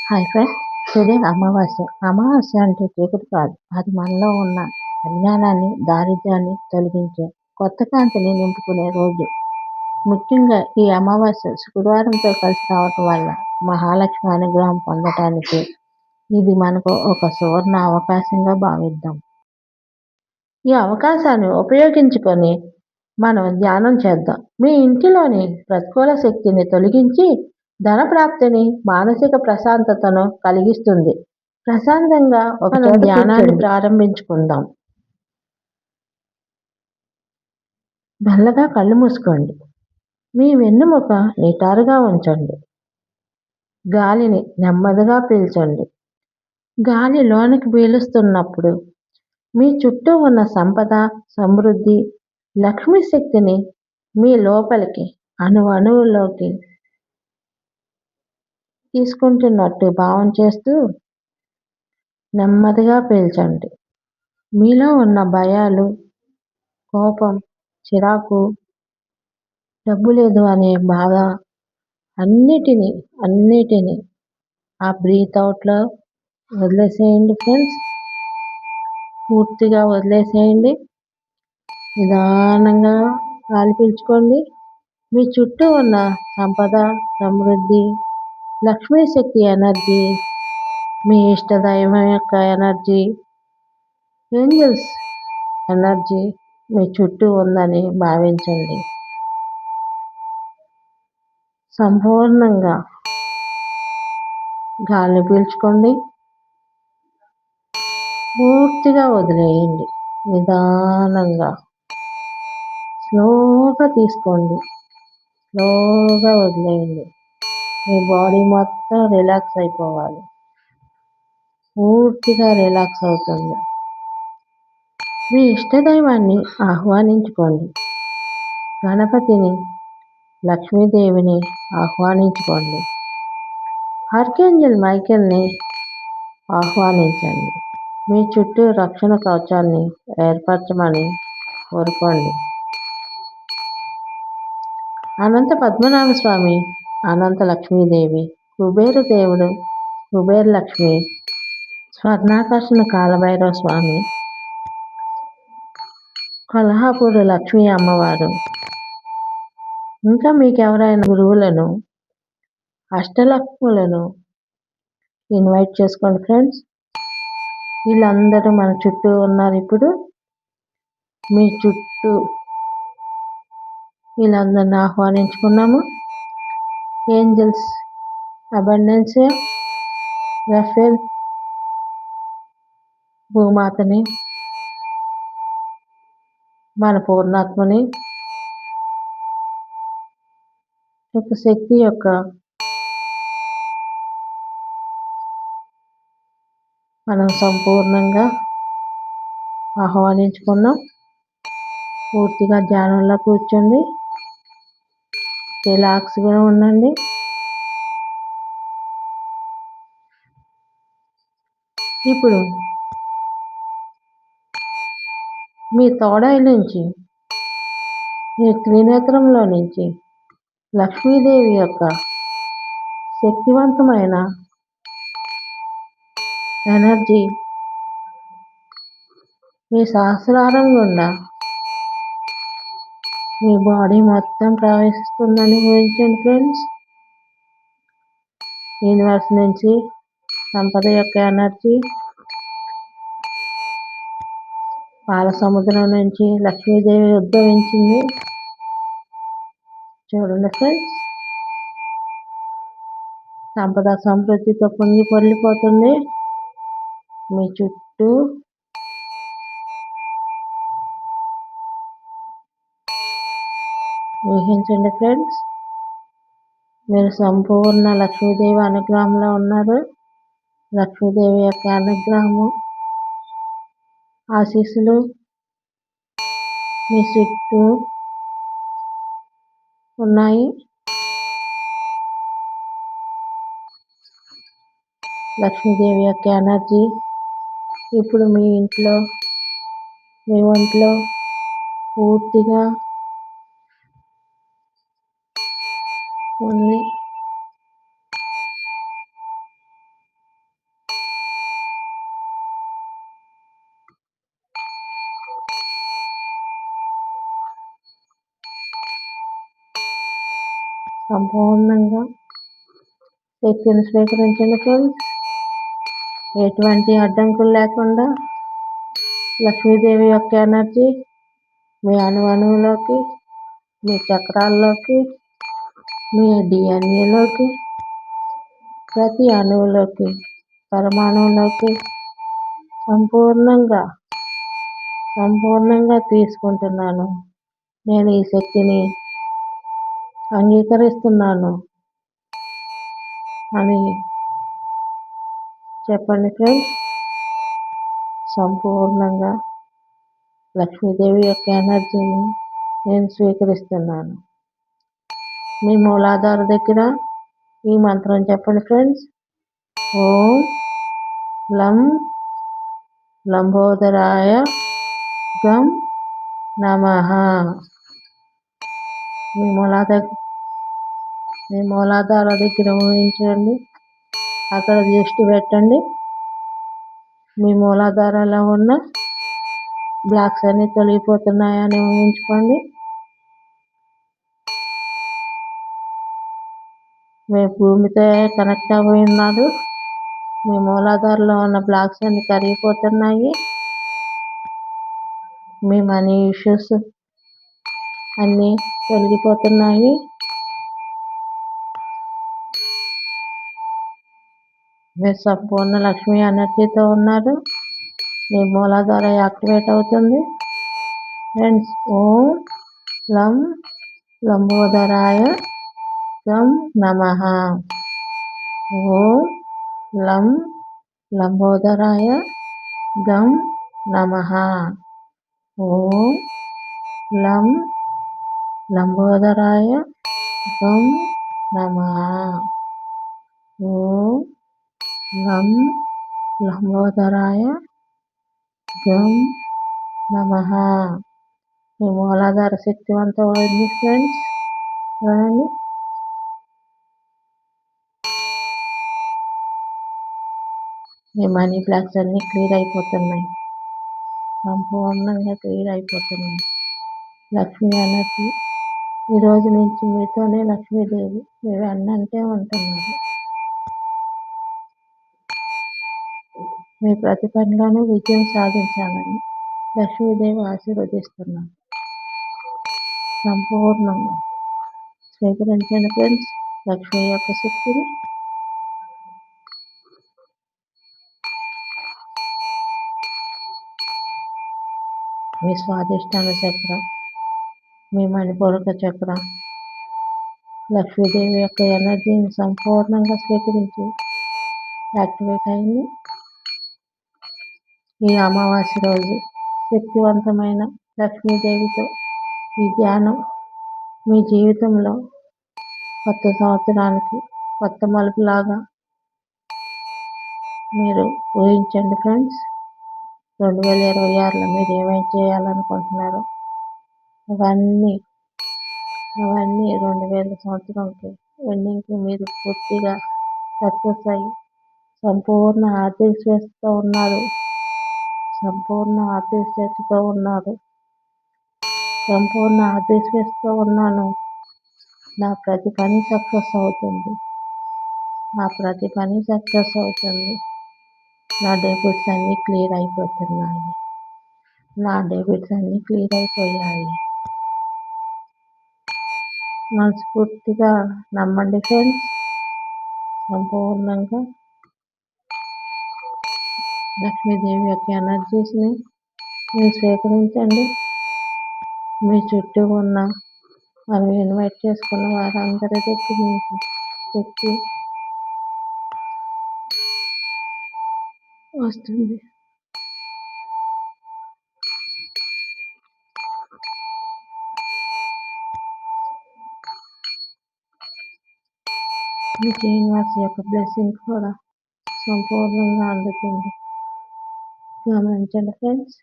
Hi friends, today అమావాస్య. అమావాస్య అంటే చీకటి కాదు, అది మనలో ఉన్న అజ్ఞానాన్ని, దారిద్ర్యాన్ని తొలగించే కొత్త కాంతిని నింపుకునే రోజు. ముఖ్యంగా ఈ అమావాస్య శుక్రవారంతో కలిసి రావటం వల్ల మహాలక్ష్మి అనుగ్రహం పొందటానికి ఇది మనకు ఒక సువర్ణ అవకాశంగా భావిద్దాం. ఈ అవకాశాన్ని ఉపయోగించుకొని మనం ధ్యానం చేద్దాం. మీ ఇంటిలోని ప్రతికూల శక్తిని తొలగించి ధన ప్రాప్తిని, మానసిక ప్రశాంతతను కలిగిస్తుంది. ప్రశాంతంగా ఒక ధ్యానాన్ని ప్రారంభించుకుందాం. మెల్లగా కళ్ళు మూసుకోండి. మీ వెన్నుముక నిటారుగా ఉంచండి. గాలిని నెమ్మదిగా పీల్చండి. గాలి లోనికి పీలుస్తున్నప్పుడు మీ చుట్టూ ఉన్న సంపద, సమృద్ధి, లక్ష్మీ శక్తిని మీ లోపలికి అణువులోకి తీసుకుంటున్నట్టు భావం చేస్తూ నెమ్మదిగా పీల్చండి. మీలో ఉన్న భయాలు, కోపం, చిరాకు, డబ్బు లేదు అనే బాధ అన్నిటినీ ఆ బ్రీత్ అవుట్లో వదిలేసేయండి ఫ్రెండ్స్. పూర్తిగా వదిలేసేయండి. నిదానంగా గాలి పీల్చుకోండి. మీ చుట్టూ ఉన్న సంపద, సమృద్ధి, లక్ష్మీ శక్తి ఎనర్జీ, మీ ఇష్టదైవం యొక్క ఎనర్జీ, ఏంజల్స్ ఎనర్జీ మీ చుట్టూ ఉందని భావించండి. సంపూర్ణంగా గాలి పీల్చుకోండి. పూర్తిగా వదిలేయండి. నిదానంగా స్లోగా తీసుకోండి. స్లోగా వదిలేయండి. మీ బాడీ మొత్తం రిలాక్స్ అయిపోవాలి. పూర్తిగా రిలాక్స్ అవుతుంది. మీ ఇష్టదైవాన్ని ఆహ్వానించుకోండి. గణపతిని, లక్ష్మీదేవిని ఆహ్వానించుకోండి. ఆర్కేంజల్ మైకేల్ని ఆహ్వానించండి. మీ చుట్టూ రక్షణ కవచాన్ని ఏర్పరచమని కోరుకోండి. అనంత పద్మనాభ స్వామి, అనంత లక్ష్మీదేవి, కుబేర దేవుడు, కుబేర లక్ష్మి, స్వర్ణాకర్షణ కాలభైరవ స్వామి, కొల్హాపూర్ లక్ష్మీ అమ్మవారు, ఇంకా మీకు ఎవరైనా గురువులను, అష్టలక్ష్ములను ఇన్వైట్ చేసుకోండి ఫ్రెండ్స్. వీళ్ళందరూ మన చుట్టూ ఉన్నారు. ఇప్పుడు మీ చుట్టూ వీళ్ళందరిని ఆహ్వానించుకున్నాము. ఏంజల్స్, అబండెన్స్, రఫేల్, భూమాతని, మన పూర్ణాత్మని, ఒక శక్తి యొక్క మనం సంపూర్ణంగా ఆహ్వానించుకున్నాం. పూర్తిగా ధ్యానంలో కూర్చోండి. రిలాక్స్గా ఉండండి. ఇప్పుడు మీ తోడాయి నుంచి, మీ త్రినేత్రంలో నుంచి లక్ష్మీదేవి యొక్క శక్తివంతమైన ఎనర్జీ మీ సహస్రారం గుండా మీ బాడీ మొత్తం ప్రవేశిస్తుందని ఊహించండి ఫ్రెండ్స్. యూనివర్స్ నుంచి సంపద యొక్క ఎనర్జీ, పాల సముద్రం నుంచి లక్ష్మీదేవి ఉద్భవించింది. చూడండి ఫ్రెండ్స్, సంపద సమృద్ధితో పొంగి పొర్లిపోతుంది మీ చుట్టూ. ఊహించండి ఫ్రెండ్స్, మీరు సంపూర్ణ లక్ష్మీదేవి అనుగ్రహంలో ఉన్నారు. లక్ష్మీదేవి యొక్క అనుగ్రహము, ఆశీస్సులు మీ చుట్టూ ఉన్నాయి. లక్ష్మీదేవి యొక్క ఎనర్జీ ఇప్పుడు మీ ఇంట్లో, మీ ఒంట్లో పూర్తిగా ఉంది. సంపూర్ణంగా శక్తిని స్వీకరించండి ఫ్రెండ్స్. ఎటువంటి అడ్డంకులు లేకుండా లక్ష్మీదేవి యొక్క ఎనర్జీ మీ అణువులోకి, మీ చక్రాల్లోకి, మీ డిఎన్ఏలోకి, ప్రతి అణువులోకి, పరమాణువులోకి సంపూర్ణంగా తీసుకుంటున్నాను. నేను ఈ శక్తిని అంగీకరిస్తున్నాను అని చెప్పండి ఫ్రెండ్స్. సంపూర్ణంగా లక్ష్మీదేవి యొక్క ఎనర్జీని నేను స్వీకరిస్తున్నాను. మీ మూలాధార దగ్గర ఈ మంత్రం చెప్పండి ఫ్రెండ్స్. ఓం లం లంబోదరాయ గం నమః. మీ మూలాధార దగ్గర ఊహించండి, అక్కడ దృష్టి పెట్టండి. మీ మూలాధారలో ఉన్న బ్లాక్స్ అన్ని తొలగిపోతున్నాయని ఊహించుకోండి. మీ భూమితో కనెక్ట్ అయి ఉన్నారు. మీ మూలాధారలో ఉన్న బ్లాక్స్ అన్ని కరిగిపోతున్నాయి. మీ మనీ ఇష్యూస్ అన్నీ తొలగిపోతున్నాయి. మీరు సంపూర్ణ లక్ష్మీ ఎనర్జీతో ఉన్నారు. మీ మూలాధార యాక్టివేట్ అవుతుంది ఫ్రెండ్స్. ఓం లం లంబోదరాయ గం నమః. ఓం లం లంబోదరాయ గం నమః. ఓం లం లంబోదరాయ గం నమః. ఓం లం లంబోదరాయ గం నమః. మీ మూలాధార శక్తివంతమైంది ఫ్రెండ్స్. చూడండి, మీ మనీ బ్లాక్స్ అన్నీ క్లియర్ అయిపోతున్నాయి. సంపూర్ణంగా క్లియర్ అయిపోతున్నాయి. లక్ష్మీ ఎనర్జీ ఈ రోజు నుంచి మీతోనే లక్ష్మీదేవి మీ వెన్నంటే ఉంటున్నారు. మీ ప్రతి పనిలోనూ విజయం సాధించాలని లక్ష్మీదేవి ఆశీర్వదిస్తున్నారు. సంపూర్ణంగా స్వీకరించండి ఫ్రెండ్స్ లక్ష్మీ యొక్క శక్తిని. మీ స్వాదిష్టాన చక్రం, మీ మణిపూరక చక్రం లక్ష్మీదేవి యొక్క ఎనర్జీని సంపూర్ణంగా స్వీకరించి యాక్టివేట్ అయింది. ఈ అమావాస్య రోజు శక్తివంతమైన లక్ష్మీదేవితో ఈ ధ్యానం మీ జీవితంలో కొత్త సంవత్సరానికి కొత్త మలుపులాగా మీరు ఊహించండి ఫ్రెండ్స్. 2026లో మీరు ఏమేమి చేయాలనుకుంటున్నారో అవన్నీ 2000 సంవత్సరంకి ఎండింగ్కి మీరు పూర్తిగా సక్సెస్ అయ్యి సంపూర్ణ ఆర్థిక స్వేచ్ఛతో ఉన్నారు. సంపూర్ణ ఆర్థిక స్వేచ్ఛతో ఉన్నాను. నా ప్రతి పని సక్సెస్ అవుతుంది. నా డెబిట్స్ అన్నీ క్లియర్ అయిపోయాయి. మనస్ఫూర్తిగా నమ్మండి ఫ్రెండ్స్. సంపూర్ణంగా లక్ష్మీదేవి యొక్క ఎనర్జీస్ని మీరు స్వీకరించండి. మీ చుట్టూ ఉన్న మనం ఇన్వైట్ చేసుకున్న వారందరి దగ్గర నుంచి శక్తి వస్తుంది. మీకు యూనివర్స్ యొక్క బ్లెస్సింగ్ కూడా సంపూర్ణంగా అందుతుంది. గమనించండి ఫ్రెండ్స్.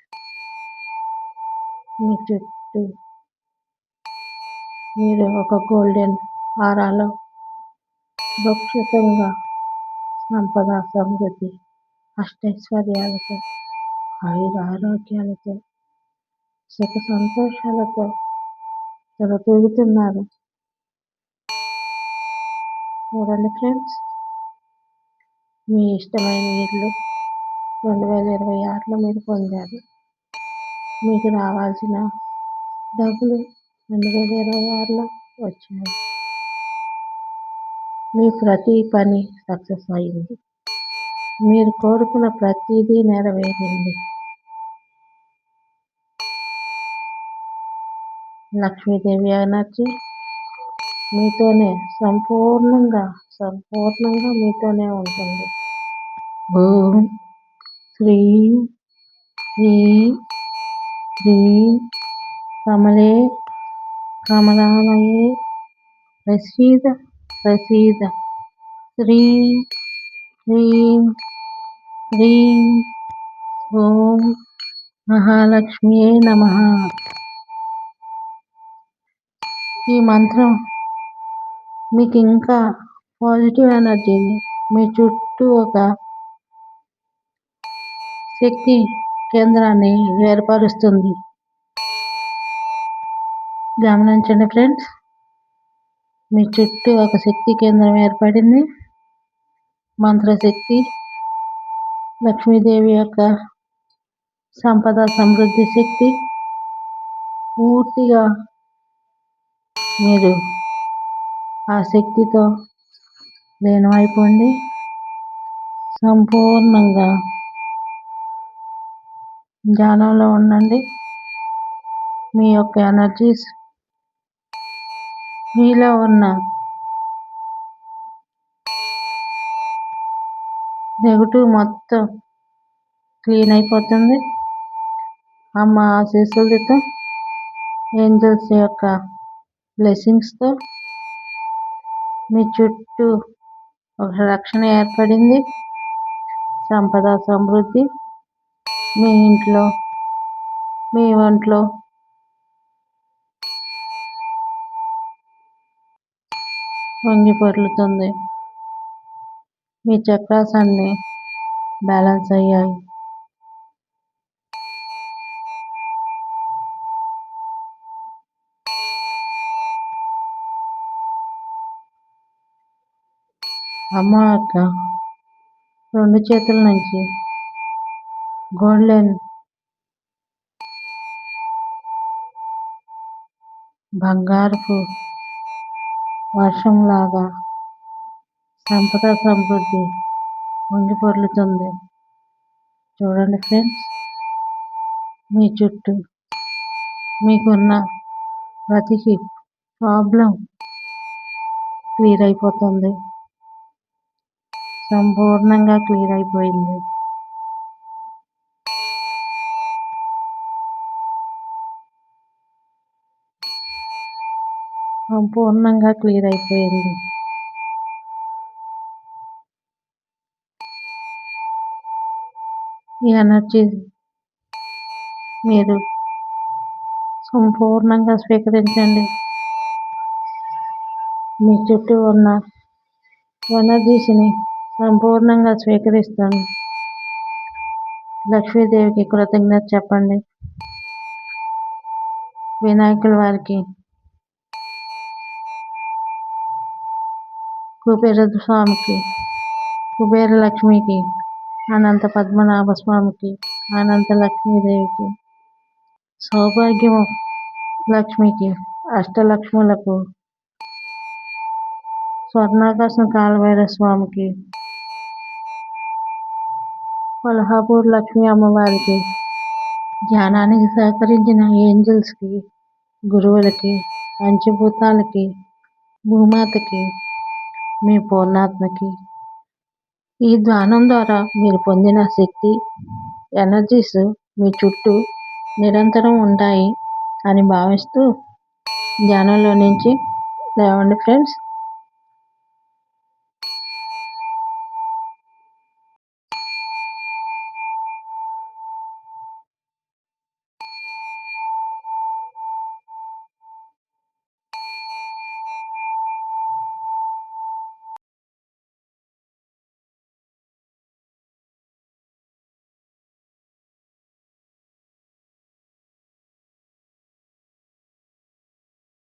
మీ చుట్టూ మీరు ఒక గోల్డెన్ ఆరాలో సురక్షితంగా సంపద, సమృద్ధి, అష్టైశ్వర్యాలతో, ఆరోగ్యాలతో, సుఖ సంతోషాలతో తొలతూగుతున్నారు. చూడండి ఫ్రెండ్స్, మీ ఇష్టమైన ఇల్లు 2026లో మీరు పొందారు. మీకు రావాల్సిన డబ్బులు 2026లో వచ్చాయి. మీ ప్రతి పని సక్సెస్ అయింది. మీరు కోరుకున్న ప్రతిదీ నెరవేరింది. లక్ష్మీదేవి ఎనర్జీ మీతోనే సంపూర్ణంగా మీతోనే ఉంటుంది. ఓం శ్రీం హ్రీం క్లీం కమలే కమలాలయే ప్రసీద ప్రసీద. శ్రీం హ్రీం క్లీం ఓం మహాలక్ష్మియే నమః. ఈ మంత్రం మీకు ఇంకా పాజిటివ్ ఎనర్జీని మీ చుట్టూ ఒక శక్తి కేంద్రాన్ని ఏర్పరుస్తుంది. గమనించండి ఫ్రెండ్స్, మీ చుట్టూ ఒక శక్తి కేంద్రం ఏర్పడింది. మంత్రశక్తి, లక్ష్మీదేవి యొక్క సంపద సమృద్ధి శక్తి పూర్తిగా మీరు ఆ శక్తితో లీనమైపోండి. సంపూర్ణంగా ధ్యానంలో ఉండండి. మీ యొక్క ఎనర్జీస్, మీలో ఉన్న నెగటివ్ మొత్తం క్లీన్ అయిపోతుంది. అమ్మ ఆశీస్సులతో, ఏంజల్స్ యొక్క బ్లెస్సింగ్స్తో మీ చుట్టూ ఒక రక్షణ ఏర్పడింది. సంపద సమృద్ధి మీ ఇంట్లో, మీ ఒంట్లో వంగి పొర్లుతుంది. మీ చక్రాస్ అన్నీ బ్యాలెన్స్ అయ్యాయి. అమ్మ యొక్క 2 చేతుల నుంచి గోల్డెన్ బంగారపు వర్షంలాగా సంపద సమృద్ధి వంగి పొర్లుతుంది. చూడండి ఫ్రెండ్స్, మీ చుట్టూ మీకున్న ప్రతి ప్రాబ్లం క్లియర్ అయిపోతుంది. సంపూర్ణంగా క్లియర్ అయిపోయింది. సంపూర్ణంగా క్లియర్ అయిపోయింది. ఈ ఎనర్జీ మీరు సంపూర్ణంగా స్వీకరించండి. మీ చుట్టూ ఉన్న ఎనర్జీస్ని సంపూర్ణంగా స్వీకరిస్తాను. లక్ష్మీదేవికి కృతజ్ఞత చెప్పండి. వినాయకుల వారికి, కుబేర స్వామికి, కుబేర లక్ష్మికి, అనంత పద్మనాభ స్వామికి, అనంత లక్ష్మీదేవికి, సౌభాగ్యము లక్ష్మికి, అష్టలక్ష్ములకు, స్వర్ణాకర్షణ కాలభైరవ స్వామికి, కొల్హాపూర్ లక్ష్మీ అమ్మవారికి, ధ్యానానికి సహకరించిన ఏంజల్స్కి, గురువులకి, పంచభూతాలకి, భూమాతకి, మీ పూర్ణాత్మకి, ఈ ధ్యానం ద్వారా మీరు పొందిన శక్తి ఎనర్జీస్ మీ చుట్టూ నిరంతరం ఉంటాయి అని భావిస్తూ ధ్యానంలో నుంచి లేవండి ఫ్రెండ్స్.